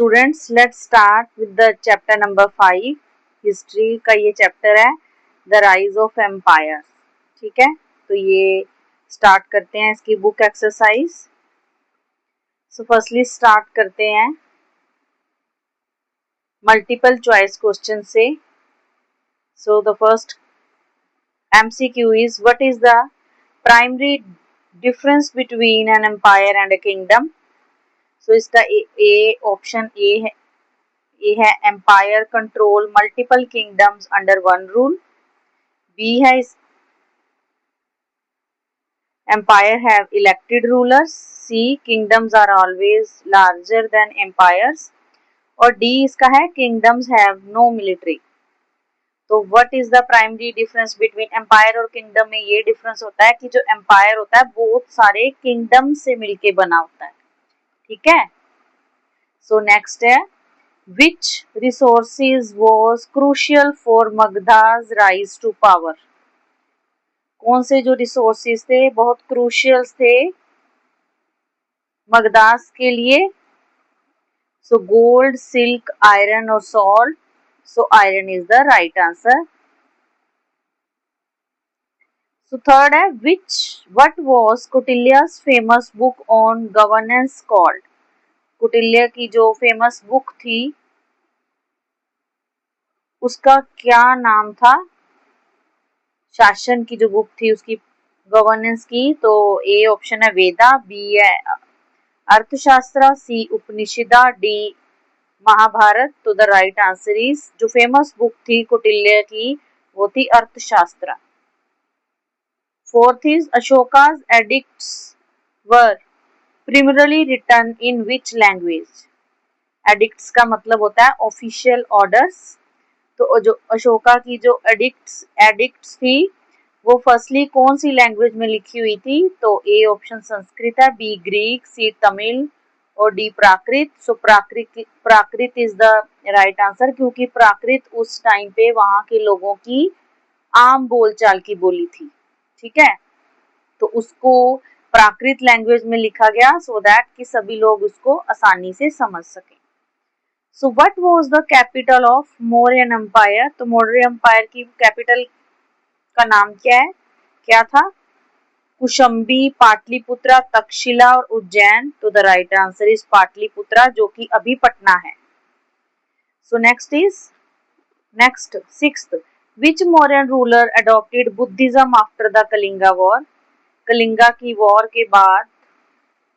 Students, let's start with the chapter number 5। History का ये chapter है, द राइज ऑफ एम्पायर। ठीक है, तो ये स्टार्ट करते हैं इसकी book exercise. So firstly start करते हैं मल्टीपल चॉइस क्वेश्चन से। So the first MCQ is, what is the primary difference between an empire and a kingdom? So इसका ए ऑप्शन ए है empire control multiple kingdoms under one rule. B है empire have elected rulers. C kingdoms are always larger than empires. और D इसका है kingdoms have no military. तो what is the primary difference between empire और kingdom में ये difference होता है कि जो एम्पायर होता है बहुत सारे किंगडम से मिलके बना होता है। ठीक है, सो नेक्स्ट है which resources was crucial for Magadha's rise to power? कौन से जो रिसोर्सेज थे बहुत क्रूशियल थे मगधास के लिए? सो गोल्ड, सिल्क, आयरन और salt. So iron is the right answer. So third है what was Kautilya's famous book on governance called? Kautilya की जो फेमस बुक थी उसका क्या नाम था? शासन की जो बुक थी उसकी गवर्नेंस की। तो ए ऑप्शन है वेदा, बी है अर्थशास्त्र, सी उपनिषदा, डी महाभारत। तो द राइट आंसर इज, जो फेमस बुक थी कौटिल्य की वो थी Arthashastra. Fourth is Ashoka's edicts were primarily written in which language? Edicts का मतलब होता है ऑफिशियल ऑर्डर्स। तो जो अशोका की जो एडिक्ट्स थी वो फर्स्टली कौन सी लैंग्वेज में लिखी हुई थी? तो ए ऑप्शन संस्कृत है, बी ग्रीक, सी तमिल और D Prakrit. So Prakrit is the right answer, क्योंकि प्राकृत उस टाइम पे वहां के लोगों की आम बोलचाल की बोली थी। ठीक है, तो उसको प्राकृत लैंग्वेज में लिखा गया सो दैट कि सभी लोग उसको आसानी से समझ सकें। So what was the capital of Mauryan empire? तो मौर्य एम्पायर की कैपिटल का नाम क्या था? कुशंबी, पाटलिपुत्रा, तक्षशिला और उज्जैन। तो the right answer is Pataliputra, जो कि अभी पटना है। So next sixth, which Mauryan ruler adopted Buddhism after the Kalinga war? Kalinga की वॉर के बाद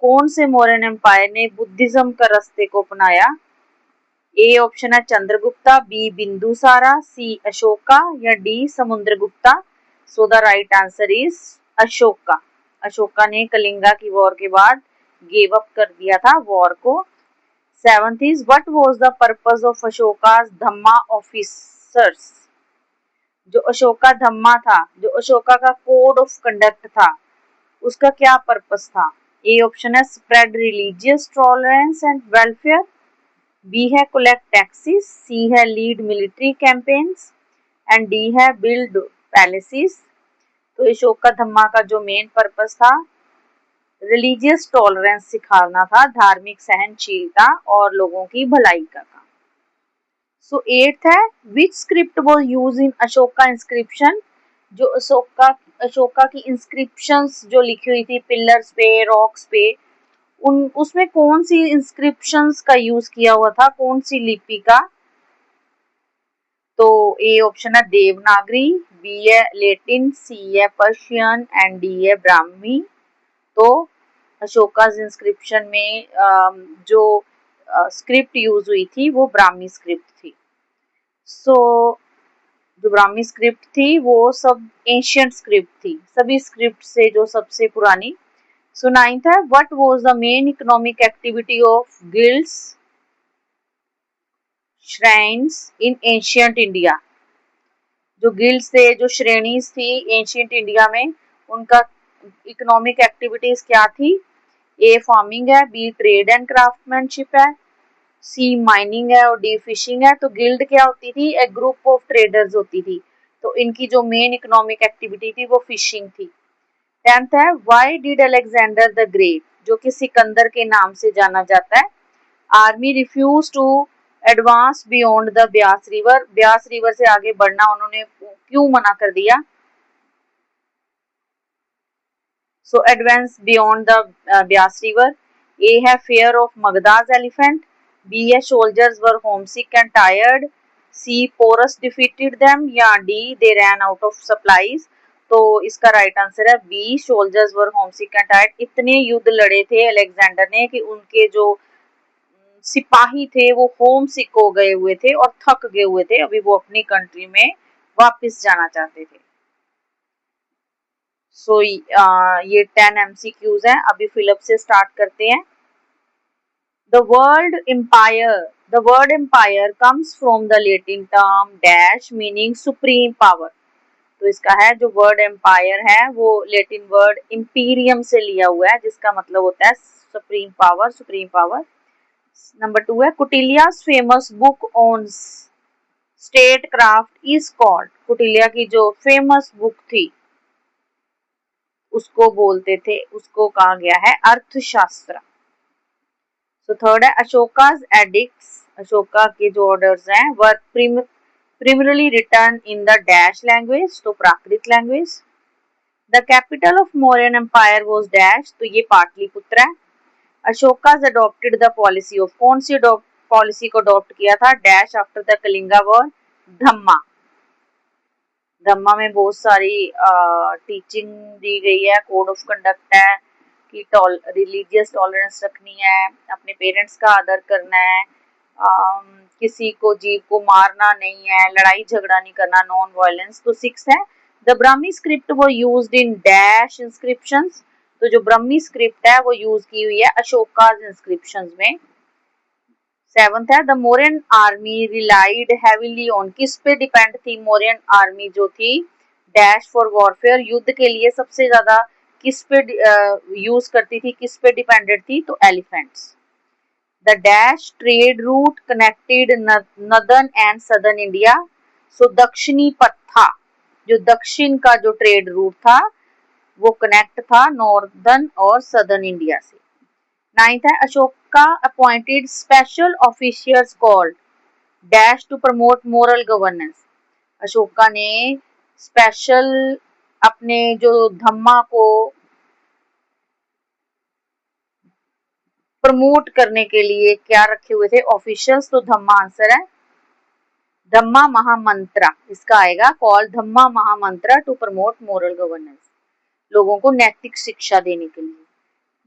कौन से मौर्यन एम्पायर ने बुद्धिज्म का रास्ते को अपनाया? ए ऑप्शन है चंद्रगुप्ता, बी बिंदुसारा, सी अशोका या D Samudragupta. So the right answer is Ashoka. Ashoka ने कलिंगा की वॉर के बाद गिव अप कर दिया था वॉर को। Seventh is what was the purpose of Ashoka's dhamma officers? जो अशोका धम्मा था, जो अशोका का कोड ऑफ कंडक्ट था, उसका क्या पर्पस था? ए ऑप्शन है spread religious tolerance and welfare, B है कलेक्ट टैक्सेस, सी है lead military campaigns and D है बिल्ड पैलेसेस। तो अशोक का धम्मा का जो मेन पर्पस था रिलीजियस टॉलरेंस सिखाना था, धार्मिक सहनशीलता और लोगों की भलाई का था। सो एट्थ है which script was used in Ashoka inscription? जो अशोका की इंस्क्रिप्शंस जो लिखी हुई थी पिलर्स पे, रॉक्स पे, उसमें कौन सी इंस्क्रिप्शंस का यूज किया हुआ था, कौन सी लिपि का? तो ए ऑप्शन है देवनागरी, बी है लेटिन, सी है पर्शियन एंड डी है ब्राह्मी। तो अशोका इंस्क्रिप्शन में जो स्क्रिप्ट यूज हुई थी वो ब्राह्मी स्क्रिप्ट थी। सो जो ब्राह्मी स्क्रिप्ट थी वो सब एंशियंट स्क्रिप्ट थी, सभी स्क्रिप्ट से जो सबसे पुरानी। सो नाइन्थ है what was the main economic activity of guilds shrines in ancient India? जो गिल्ड्स थे, जो श्रेणीज थी एंशियंट इंडिया में, उनका इकोनॉमिक एक्टिविटीज क्या थी? ए फार्मिंग है, बी ट्रेड एंड क्राफ्टमैनशिप है, सी माइनिंग है और डी फिशिंग है। तो गिल्ड क्या होती थी? एक ग्रुप ऑफ ट्रेडर्स होती थी। तो इनकी जो मेन इकोनॉमिक एक्टिविटी थी वो फिशिंग थी। टेंथ है why did Alexander the Great, जो कि सिकंदर के नाम से जाना जाता है, army refuse to advance beyond the Beas river, Beas river से आगे बढ़ना उन्होंने क्यों मना कर दिया? So advance beyond the Beas river. A है fear of Magadha's elephant, B है soldiers were homesick and tired, C Porus defeated them, या D they ran out of supplies. तो इसका राइट आंसर है B, soldiers were homesick and tired. इतने युद्ध लड़े थे अलेक्जेंडर ने कि उनके जो सिपाही थे वो होम सिक हो गए हुए थे और थक गए हुए थे, अभी वो अपनी कंट्री में वापस जाना चाहते थे। सो ये 10 MCQs हैं। अभी फिलअप से स्टार्ट करते हैं। The word empire, the word empire comes from the Latin term dash meaning supreme power. तो इसका है जो वर्ड एम्पायर है वो लैटिन वर्ड इंपीरियम से लिया हुआ है, जिसका मतलब होता है supreme power, supreme power. Number 2 है Kautilya's famous book on statecraft is called. Kautilya की जो फेमस बुक थी उसको बोलते थे, उसको कहा गया है अर्थशास्त्र। तो थर्ड है अशोकास एडिक्ट्स, अशोका के जो ऑर्डर्स हैं वर primarily written in the dash language, तो Prakrit language. The capital of Mauryan empire was dash, तो ये पाटलिपुत्र है। Ashoka's adopted the policy of, कौन सी पॉलिसी को अडॉप्ट किया था? Dash after the Kalinga war, dhamma. Dhamma में बहुत सारी टीचिंग दी गई है, कोड ऑफ कंडक्ट है कि रिलीजियस टॉलरेंस रखनी है, अपने पेरेंट्स का आदर करना है, किसी को जीव को मारना नहीं है, लड़ाई झगड़ा नहीं करना, नॉन वायलेंस। तो 6 है द ब्राह्मी स्क्रिप्ट वो यूज्ड इन डैश इंस्क्रिप्शंस, तो जो ब्राह्मी स्क्रिप्ट है वो यूज की हुई है अशोकास इंस्क्रिप्शंस में। 7th है the Mauryan army relied heavily on, किस पे डिपेंड थी मौर्यन आर्मी जो थी डैश फॉर वॉरफेयर, युद्ध के लिए सबसे ज्यादा किस पे यूज करती थी, किस पे डिपेंडेंट थी? तो elephants. The dash trade route connected northern and southern India, so Dakshinapatha था, जो दक्षिण का जो ट्रेड रूट था वो कनेक्ट था नॉर्दर्न और सदर्न इंडिया से। 9th है Ashoka appointed special officials called dash to promote moral governance, Ashoka ने स्पेशल अपने जो धम्मा को प्रमोट करने के लिए क्या रखे हुए थे ऑफिशियल्स? तो धम्मा आंसर है, धम्मा महामंत्रा इसका आएगा, call dhamma mahamatra to promote moral governance, लोगों को नैतिक शिक्षा देने के लिए।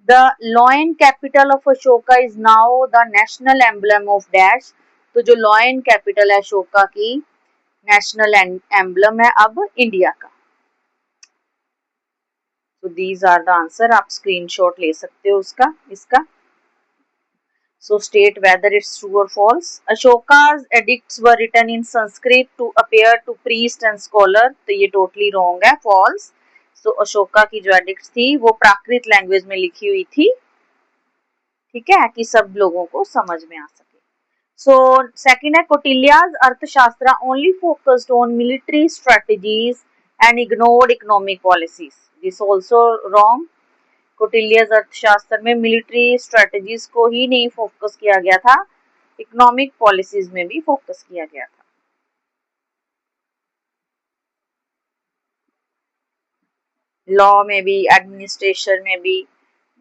The lion capital of Ashoka is now the national emblem of dash, तो जो लॉयन कैपिटल है अशोका की नेशनल एम्बलम है अब इंडिया का। तो दीज आर द आंसर, आप स्क्रीनशॉट ले सकते हो उसका, इसका। So state whether it's true or false. Ashoka's edicts were written in Sanskrit to appear to priest and scholar. तो ये totally wrong है, false. So अशोका की जो edicts थी वो प्राकृत लैंग्वेज में लिखी हुई थी, ठीक है, कि सब लोगों को समझ में आ सके। So second है Kautilya's अर्थशास्त्र only focused on military strategies and ignored economic policies. This also wrong. कौटिल्यज अर्थशास्त्र में मिलिट्री स्ट्रेटजीज को ही नहीं फोकस किया गया था, इकोनॉमिक पॉलिसीज में भी फोकस किया गया था। लॉ में भी, एडमिनिस्ट्रेशन में भी।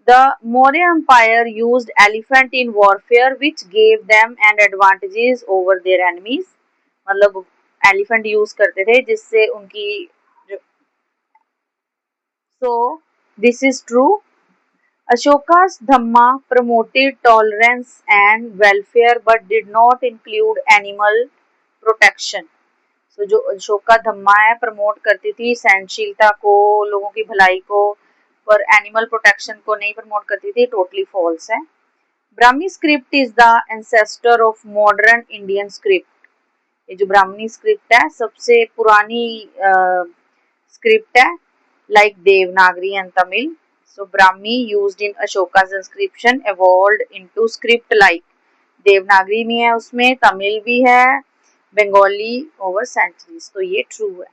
The Maurya empire used elephant in warfare which gave them an advantages over their enemies, मतलब एलिफेंट यूज करते थे जिससे उनकी, so this is true. Ashoka's Dhamma promoted tolerance and welfare but did not include animal protection. So जो अशोका धम्मा है promote करती थी सहनशीलता को, लोगों की भलाई को, पर एनिमल प्रोटेक्शन को नहीं प्रमोट करती थी, टोटली फॉल्स है। Brahmi script is the ancestor of modern Indian script, ये जो ब्राह्मणी स्क्रिप्ट है सबसे पुरानी स्क्रिप्ट है, like Devanagari and Tamil. So Brahmi used in Ashoka's inscription evolved into script like Devanagari में है, उसमें तमिल भी है, बंगाली ओवर सेंचुरीज, तो ये ट्रू है।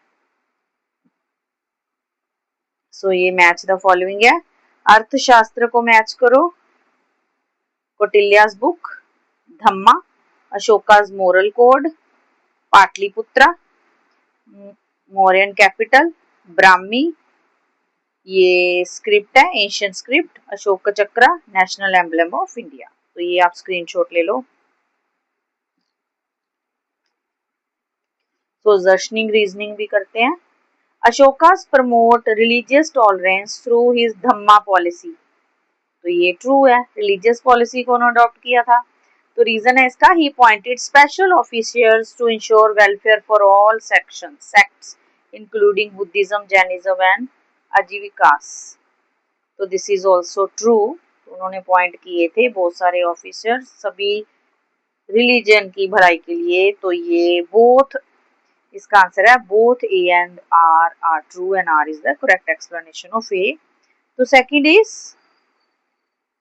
सो ये मैच द फॉलोइंग है, अर्थशास्त्र को मैच करो Kautilya's book, Dhamma, Ashoka's moral code, Pataliputra, Mauryan capital, Brahmi, ये स्क्रिप्ट है, एशियन स्क्रिप्ट, अशोक चक्र, नेशनल एम्बलम ऑफ इंडिया। तो ये आप स्क्रीनशॉट ले लो। तो जर्शनिंग रीजनिंग भी करते हैं। Ashoka's promote religious tolerance through his dhamma policy. तो ये ट्रू है, रिलीजियस पॉलिसी को अडॉप्ट किया था। तो रीजन है इसका, he appointed special officers to ensure welfare for all sects including Buddhism, Jainism and Ajivikas. तो दिस इज ऑल्सो ट्रू। उन्होंने अपॉइंट किए थे बहुत सारे ऑफिसर सभी रिलीजन की भलाई के लिए। तो ये बोथ, इसका आंसर है both A and R true and R is the correct explanation of A. तो second is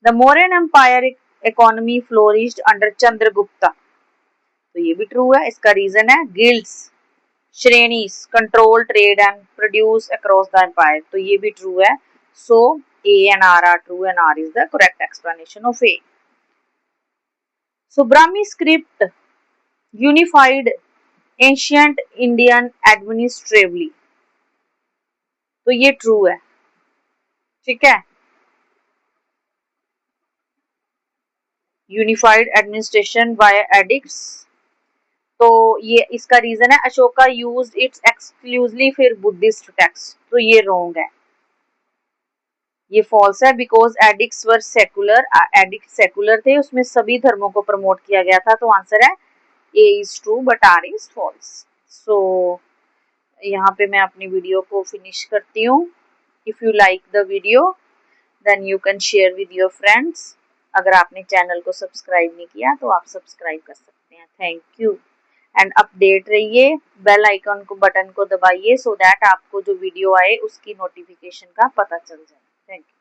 the Mauryan empire economy flourished under Chandragupta. तो ये भी ट्रू है। इसका रीजन है guilds, shrenis control trade and produce across the empire. तो ये भी ट्रू है। सो A and R are true and R is the correct explanation of A. So Brahmi script unified ancient Indian administratively. तो ये true है, ठीक है। यूनिफाइड एडमिनिस्ट्रेशन बाय एडिक्ट्स, तो ये इसका रीजन है अशोका यूज्ड इट्स एक्सक्लूसिवली फिर बुद्धिस्ट टेक्स्ट। तो ये रॉन्ग है, ये फॉल्स है, because addicts were secular, addict secular थे, उसमें सभी धर्मों को प्रमोट किया गया था। तो आंसर है A is true but R is false. So यहाँ पे मैं अपनी वीडियो को फिनिश करती हूँ। If you like the video then you can share with your friends. अगर आपने चैनल को सब्सक्राइब नहीं किया तो आप सब्सक्राइब कर सकते हैं। थैंक यू एंड अपडेट रहिए, बेल आइकन को बटन को दबाइए सो दैट आपको जो वीडियो आए उसकी नोटिफिकेशन का पता चल जाए। Thank you.